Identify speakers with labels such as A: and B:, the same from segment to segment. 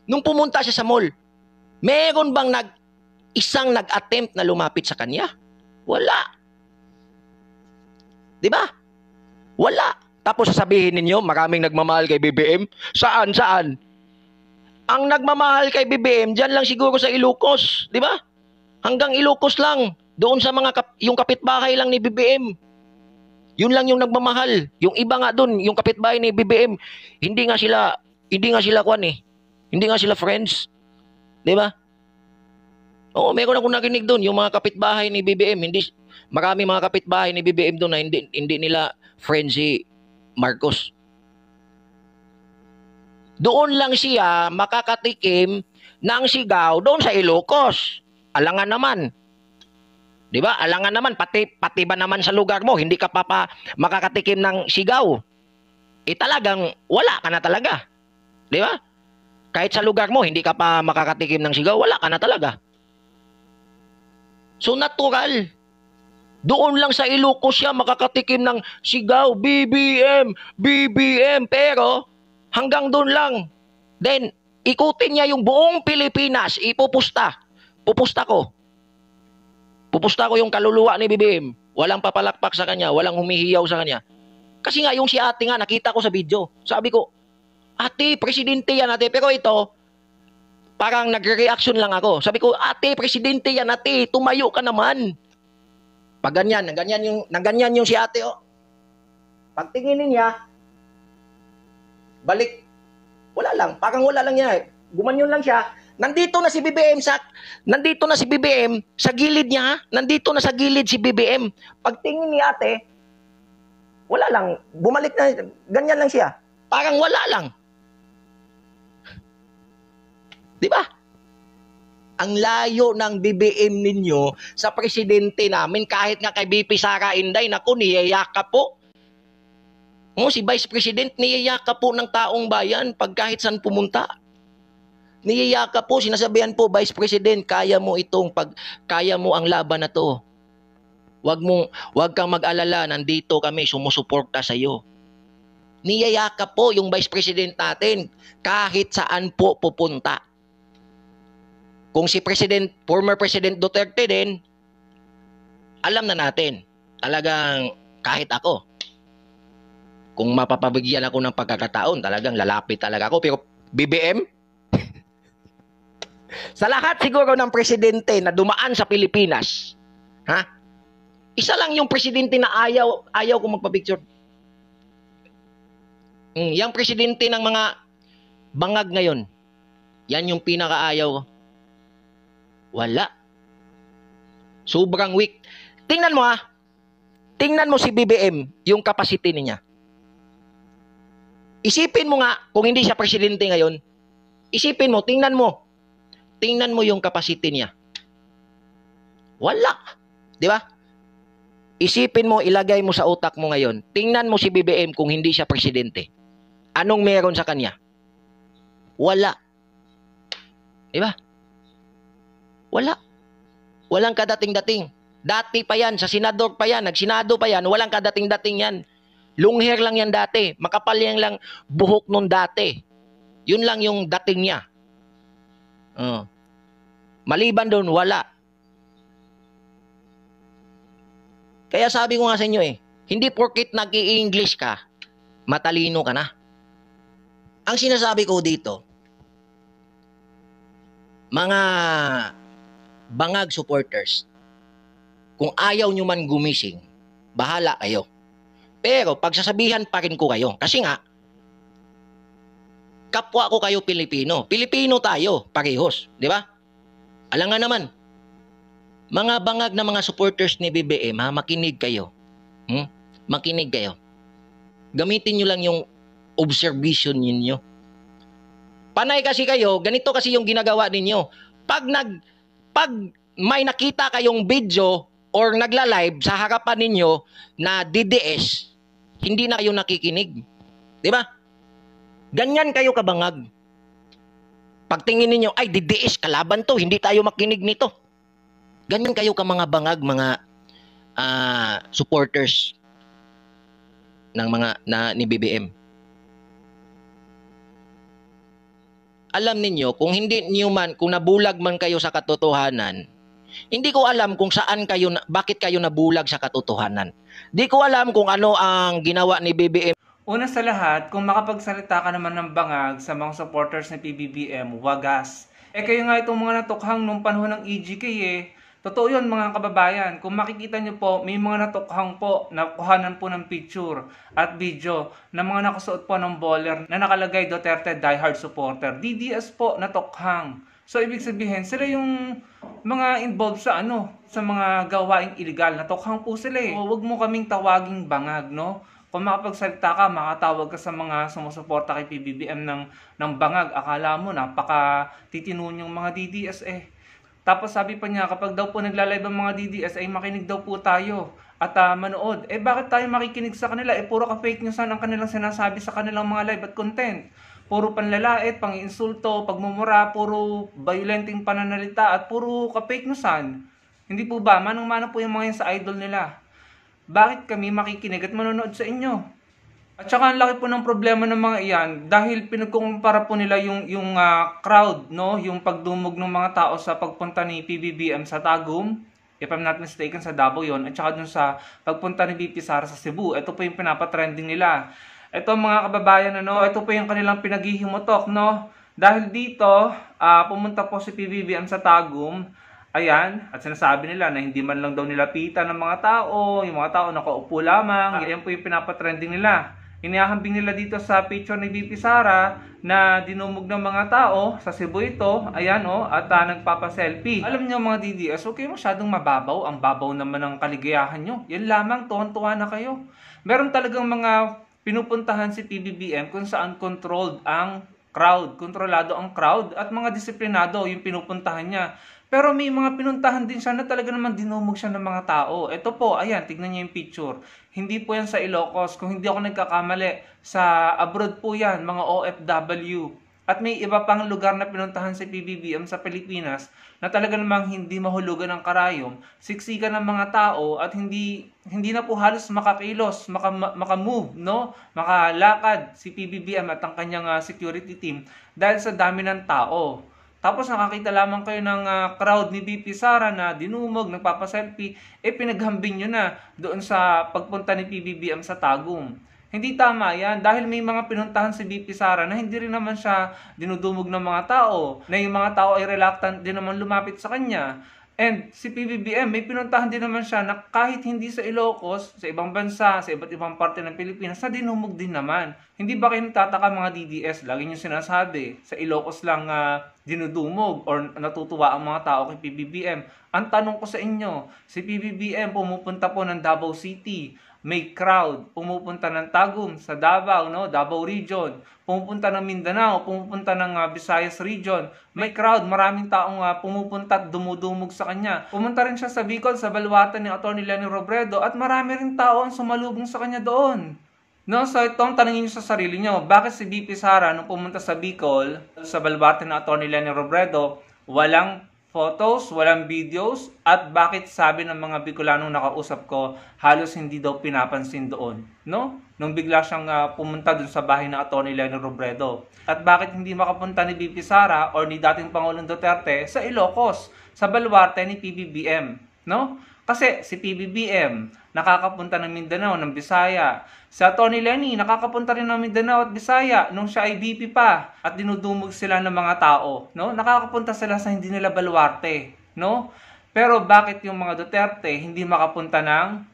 A: Nung pumunta siya sa mall, meron bang isang nag-attempt na lumapit sa kanya? Wala. Di ba? Wala. Tapos sasabihin ninyo, maraming nagmamahal kay BBM? Saan? Saan? Ang nagmamahal kay BBM, dyan lang siguro sa Ilocos. Di ba? Hanggang Ilocos lang. Doon sa mga yung kapitbahay lang ni BBM. Yun lang yung nagmamahal. Yung iba nga doon, yung kapitbahay ni BBM, hindi nga sila kwan eh. Hindi nga sila friends. Di ba? Oo, meron akong nakinig doon, yung mga kapitbahay ni BBM, marami mga kapitbahay ni BBM doon na hindi nila friends si Marcos. Doon lang siya makakatikim ng sigaw doon sa Ilocos. Alangan naman. 'Di ba? Alangan naman pati ba naman sa lugar mo hindi ka pa makakatikim ng sigaw. Talagang wala ka na talaga. 'Di ba? Kahit sa lugar mo hindi ka pa makakatikim ng sigaw, wala ka na talaga. So natural. Doon lang sa Ilocos siya makakatikim ng sigaw, BBM, BBM, pero hanggang doon lang. Then, ikutin niya yung buong Pilipinas, ipupusta. Pupusta ko. Pupusta ko yung kaluluwa ni BBM. Walang papalakpak sa kanya, walang humihiyaw sa kanya. Kasi nga, yung si ate nga, nakita ko sa video. Sabi ko, ate, presidente yan ate, pero ito, parang nagre-reaction lang ako. Sabi ko, ate, presidente yan ate, tumayo ka naman. Pag ganyan, nangganyan yung si ate, oh. Pagtinginin niya, balik, wala lang, parang wala lang niya. Gumanyon lang siya. Nandito na si BBM sa gilid niya, nandito na sa gilid si BBM. Pagtingin ni ate, wala lang, bumalik na, ganyan lang siya. Parang wala lang. Di ba? Ang layo ng BBM ninyo sa presidente namin, kahit nga kay BP Sara Inday, naku, niyayaka po. Si Vice President, niyayaka po ng taong bayan pag kahit saan pumunta. Niyayaka po, sinasabihan po, Vice President, kaya mo kaya mo ang laban na to. Wag kang mag-alala, nandito kami, sumusuporta sa iyo. Niyayaka po yung Vice President natin kahit saan po pupunta. Kung si former President Duterte din, alam na natin, talagang kahit ako, kung mapapabigyan ako ng pagkakataon, talagang lalapit talaga ako. Pero BBM, sa lahat siguro ng presidente na dumaan sa Pilipinas, isa lang yung presidente na ayaw ko magpa-picture. Yung presidente ng mga bangag ngayon, yan yung pinakaayaw ko. Wala. Sobrang weak. Tingnan mo Tingnan mo si BBM, yung capacity niya. Isipin mo nga, kung hindi siya presidente ngayon, isipin mo, tingnan mo yung capacity niya. Wala. Di ba? Isipin mo, ilagay mo sa utak mo ngayon, tingnan mo si BBM kung hindi siya presidente. Anong meron sa kanya? Wala. Di ba? Wala. Walang kadating-dating. Dati pa yan, sa senador pa yan, nagsenado pa yan, walang kadating-dating yan. Long hair lang yan dati. Makapal yan lang buhok nun dati. Yun lang yung dating niya. Maliban doon, wala. Kaya sabi ko nga sa inyo hindi porket nag-i-English ka, matalino ka na. Ang sinasabi ko dito, mga bangag supporters, kung ayaw nyo man gumising, bahala kayo. Pero pagsasabihan pa rin ko kayo. Kasi nga, kapwa ko kayo Pilipino. Pilipino tayo, parehos. Di ba? Alam nga naman, mga bangag na mga supporters ni BBM, makinig kayo. Makinig kayo. Gamitin nyo lang yung observation ninyo. Panay kasi kayo, ganito kasi yung ginagawa ninyo. Pag may nakita kayong video or nagla-live sa harapan ninyo na DDS, hindi na kayo nakikinig. Di ba? Ganyan kayo kabangag. Pagtingin ninyo, ay DDS, kalaban to, hindi tayo makinig nito. Ganyan kayo ka mga bangag, mga supporters ng ni BBM. alam ninyo, kung hindi niyo man, kung nabulag man kayo sa katotohanan, hindi ko alam kung saan kayo, bakit kayo nabulag sa katotohanan. Di ko alam kung ano ang ginawa ni BBM.
B: Una sa lahat, kung makapagsalita ka naman ng bangag sa mga supporters ng PBBM, wagas. Kayo nga itong mga natukhang nung panahon ng EGK Totoo yun mga kababayan. Kung makikita nyo po, may mga natukhang po na kuhanan po ng picture at video na mga nakasuot po ng bowler na nakalagay Duterte diehard supporter. DDS po natukhang. So ibig sabihin, sila yung mga involved sa sa mga gawaing illegal. Natukhang po sila So, huwag mo kaming tawaging bangag, no? Kung makapagsalita ka, makatawag ka sa mga sumusuporta kay PBBM ng bangag, akala mo napaka titinuon yung mga DDS Tapos sabi pa niya, kapag daw po naglalive ang mga DDS, ay makinig daw po tayo at manood. Bakit tayo makikinig sa kanila? Puro ka fake news ang kanilang sinasabi sa kanilang mga live at content. Puro panlalait, pang-insulto, pagmumura, puro violenting pananalita at puro ka fake newsan. Hindi po ba? Manong-mano po yung mga yan sa idol nila. Bakit kami makikinig at manonood sa inyo? At saka ang laki po ng problema ng mga iyan dahil pinagkukumpara po nila yung crowd, no? Yung pagdumog ng mga tao sa pagpunta ni PBBM sa Tagum, if I'm not mistaken sa Davao yon, at saka dun sa pagpunta ni VP Sara sa Cebu. Ito po yung pinapatrending nila. Ito mga kababayan, ito po yung kanilang pinaghihimutok, no? Dahil dito, pumunta po si PBBM sa Tagum. Ayan, at sinasabi nila na hindi man lang daw nilapitan ng mga tao, yung mga tao nakaupo lamang. Ayan po yung pinapatrending nila. Inihahambing nila dito sa picture ni VP Sara na dinumog ng mga tao sa Cebu ito, ayan at nagpapa-selfie. Alam niyo mga DDS, okay masyadong mababaw, ang babaw naman ng kaligayahan nyo. Yan lamang, tuwan-tuwa na kayo. Meron talagang mga pinupuntahan si PBBM kung saan controlled ang crowd, kontrolado ang crowd at mga disiplinado yung pinupuntahan niya. Pero may mga pinuntahan din siya na talaga naman dinumog siya ng mga tao. Ito po, ayan, tignan niyo yung picture. Hindi po yan sa Ilocos. Kung hindi ako nagkakamali, sa abroad po yan, mga OFW. At may iba pang lugar na pinuntahan si PBBM sa Pilipinas na talaga namang hindi mahulugan ng karayom, siksikan ng mga tao at hindi na po halos makakilos, makamove, no? Makalakad si PBBM at ang kanyang security team dahil sa dami ng tao. Tapos nakakita lamang kayo ng crowd ni VP Sara na dinumog, nagpapaselfie, pinaghambing nyo na doon sa pagpunta ni PBBM sa Tagum. Hindi tama yan dahil may mga pinuntahan si VP Sara na hindi rin naman siya dinudumog ng mga tao, na yung mga tao ay reluctant din naman lumapit sa kanya. And si PBBM, may pinuntahan din naman siya na kahit hindi sa Ilocos, sa ibang bansa, sa iba't ibang parte ng Pilipinas, na dinumog din naman. Hindi ba kayo nagtataka mga DDS? Lagi niyo sinasabi, sa Ilocos lang dinudumog or natutuwa ang mga tao kay PBBM. Ang tanong ko sa inyo, si PBBM pumupunta po ng Davao City, may crowd, pumupunta ng Tagum sa Davao, no? Davao region, pumupunta ng Mindanao, pumupunta ng Visayas region, may crowd, maraming taong pumupunta at dumudumog sa kanya. Pumunta rin siya sa Bicol, sa Balwatan ni Atty. Leni Robredo at marami rin tao ang sumalubong sa kanya doon. No, so itong tanongin niyo sa sarili niyo, bakit si VP Sara nung pumunta sa Bicol, sa Balwatan ni Atty. Leni Robredo, walang photos, walang videos, at bakit sabi ng mga Bicolanong nakausap ko, halos hindi daw pinapansin doon, no? Nung bigla siyang pumunta dun sa bahay ng Atty. Leni Robredo. At bakit hindi makapunta ni VP Sara or ni dating Pangulong Duterte sa Ilocos, sa baluarte ni PBBM, no? Kasi si PBBM nakakapunta ng Mindanao, ng Bisaya. Si Atty. Leni nakakapunta rin ng Mindanao at Bisaya nung siya ay VP pa at dinudumog sila ng mga tao, no? Nakakapunta sila sa hindi nila baluarte, no? Pero bakit yung mga Duterte hindi makapunta ng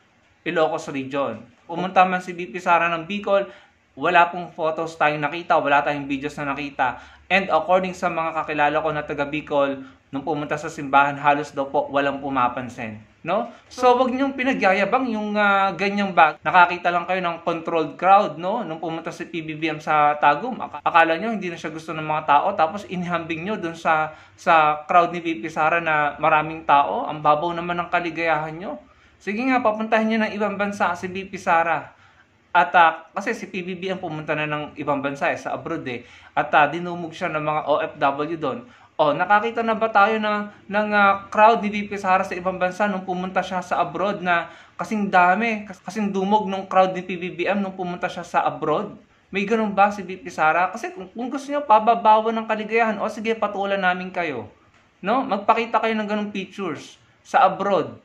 B: Ilocos region? Pumunta man si VP Sara ng Bicol, wala pong photos tayong nakita, wala tayong videos na nakita. And according sa mga kakilala ko na taga Bicol, nung pumunta sa simbahan, halos daw po walang pumapansin, no? So wag niyong pinagyayabang yung ganyang bag. Nakakita lang kayo ng controlled crowd, no? Nung pumunta si PBBM sa Tagum, akala niyo hindi na siya gusto ng mga tao, tapos inihambing niyo dun sa crowd ni VP Sara na maraming tao. Ang babaw naman ng kaligayahan niyo. Sige nga, papuntahin niyo ng ibang bansa si VP Sara. At kasi si PBBM pumunta na ng ibang bansa sa abroad At dinumog siya ng mga OFW doon. Nakakita na ba tayo ng crowd ni VP Sara sa ibang bansa nung pumunta siya sa abroad na kasing dami, kasing dumog ng crowd ni PBBM nung pumunta siya sa abroad? May ganun ba si VP Sara? Kasi kung gusto niyo pababawan ng kaligayahan, o sige, patulan namin kayo. No? Magpakita kayo ng ganung pictures sa abroad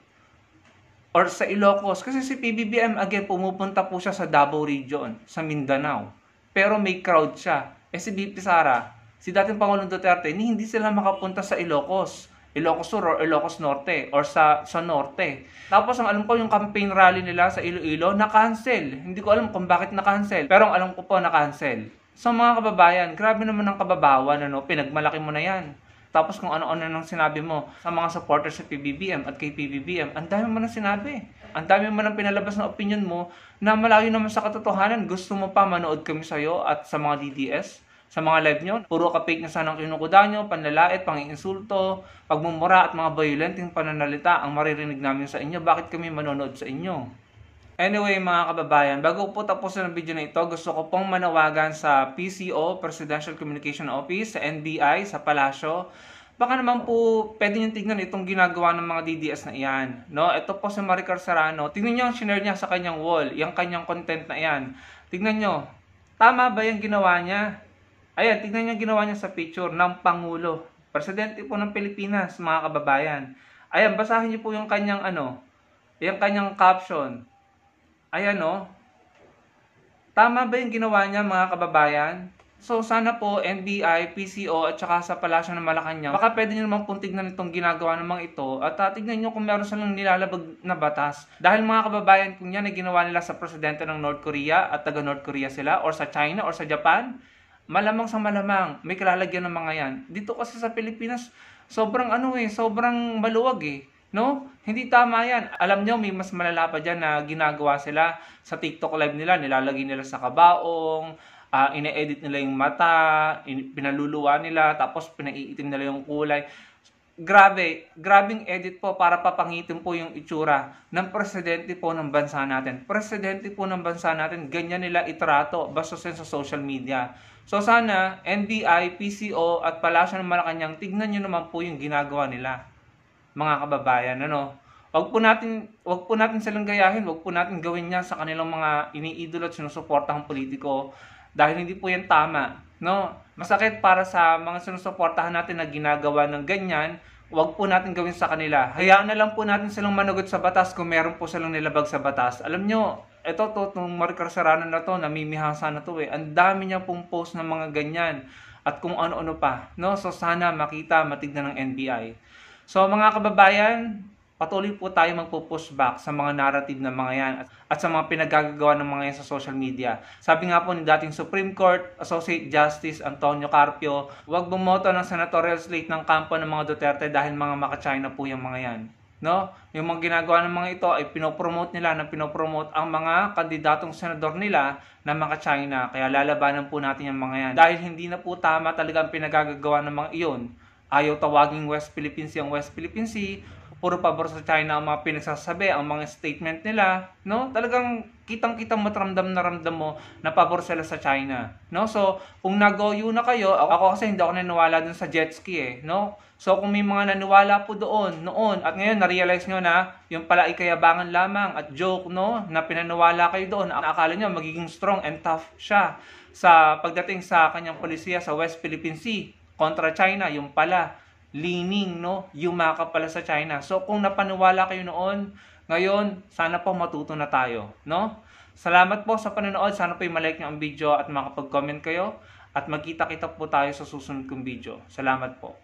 B: or sa Ilocos. Kasi si PBBM, again, pumupunta po siya sa Davao Region, sa Mindanao. Pero may crowd siya. Si VP Sara, si dating Pangulong Duterte, hindi sila makapunta sa Ilocos. Ilocos Sur or Ilocos Norte or sa Norte. Tapos ang alam ko yung campaign rally nila sa Iloilo na-cancel. Hindi ko alam kung bakit na-cancel, pero ang alam ko po na-cancel. So mga kababayan, grabe naman ang kababawan, pinagmalaki mo na yan. Tapos kung ano-ano nang sinabi mo sa mga supporters sa PBBM at kay PBBM, ang dami mo nang sinabi. Ang dami mo nang pinalabas na opinion mo na malayo naman sa katotohanan. Gusto mo pa manood kami sa'yo at sa mga DDS? Sa mga live nyo, puro ka-fake na sanang kinukuda nyo, panlalait, panginsulto, pagmumura at mga violenting pananalita ang maririnig namin sa inyo. Bakit kami manonood sa inyo? Anyway mga kababayan, bago po tapusin ang video na ito, gusto ko pong manawagan sa PCO, Presidential Communication Office, sa NBI, sa Palasyo. Baka naman po pwede nyo tignan itong ginagawa ng mga DDS na iyan. No? Ito po si Maricar Serrano. Tignan nyo ang share niya sa kanyang wall, yung kanyang content na iyan. Tignan nyo, tama ba yung ginawa niya? Ayan, tignan niyo ginawa niya sa picture ng Pangulo. Presidente po ng Pilipinas, mga kababayan. Ayan, basahin niyo po yung kanyang yung kanyang caption. Ayan tama ba yung ginawa niya, mga kababayan? So sana po NBI, PCO at saka sa Palasyo ng Malacanang, baka pwede niyo naman pong tignan itong ginagawa ng mga ito at tignan niyo kung meron silang nilalabag na batas. Dahil mga kababayan, kung yan ay ginawa nila sa presidente ng North Korea at taga North Korea sila or sa China or sa Japan, malamang sa malamang, may kalalagyan ng mga yan. Dito kasi sa Pilipinas, sobrang sobrang maluwag no? Hindi tama yan. Alam nyo, may mas malala pa dyan na ginagawa sila sa TikTok live nila. Nilalagay nila sa kabaong, ine-edit nila yung mata, pinaluluwa nila, tapos pinaiitim nila yung kulay. Grabing edit po para papangitin po yung itsura ng presidente po ng bansa natin. Presidente po ng bansa natin, ganyan nila itrato basta sa social media. So sana NBI, PCO at Palasyo ng Malacanang, tignan nyo naman po yung ginagawa nila, mga kababayan. Wag po natin silang gayahin, wag po natin gawin niya sa kanilang mga iniidolo at sinusuportahang politiko dahil hindi po yan tama, no? Masakit para sa mga sinusuportahan natin na ginagawa ng ganyan. Wag po natin gawin sa kanila. Hayaan na lang po natin silang managot sa batas kung meron po silang nilabag sa batas. Alam nyo, itong Maricar Serrano na to, namimihasa na to ang dami niya pong post ng mga ganyan at kung ano-ano pa, no? So sana matignan ng NBI. So mga kababayan, patuloy po tayo magpo-push back sa mga narrative na mga yan at sa mga pinagagagawa ng mga yan sa social media. Sabi nga po ni dating Supreme Court Associate Justice Antonio Carpio, huwag bumoto ng senatorial slate ng kampo ng mga Duterte dahil mga maka-China po yung mga yan. No? Yung mga ginagawa ng mga ito ay pinopromote ang mga kandidatong senador nila na maka-China. Kaya lalabanan po natin yung mga yan. Dahil hindi na po tama talaga ang pinagagagawa ng mga iyon. Ayaw tawaging West Philippine Sea ang West Philippine Sea. Puro pabor sa China ang mga pinagsasabi, ang mga statement nila, no? Talagang kitang-kitang matramdam na ramdam mo na pabor sila sa China, no? So, kung nag-OU na kayo, ako kasi hindi ako naniwala dun sa jet ski, no? So, kung may mga naniwala po doon, noon, at ngayon na-realize nyo na yung pala ay kayabangan lamang at joke, no? Na pinaniwala kayo doon, akala nyo magiging strong and tough siya sa pagdating sa kanyang polisiya sa West Philippine Sea kontra China, yung pala leaning, no? Yumaka pala sa China. So, kung napaniwala kayo noon, ngayon, sana po matuto na tayo, no? Salamat po sa panonood. Sana po i-like nyo ang video at makapag-comment kayo. At magkita-kita po tayo sa susunod kong video. Salamat po.